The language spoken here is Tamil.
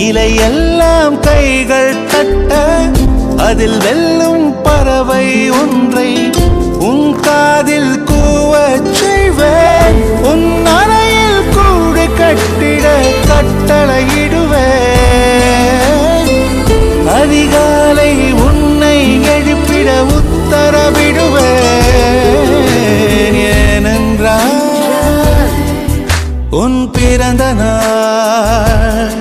இலையெல்லாம் கைகள் தட்ட அதில் வெல்லும் பறவை ஒன்றை உன் காதில் கூவச் செய்வேன். உன் அறையில் கூடு கட்டிட கட்டளையிடுவேன். அதிகாலை உன்னை எழுப்பிட உத்தரவிடுவேன். ஏனென்றால் உன் பிறந்த நாள்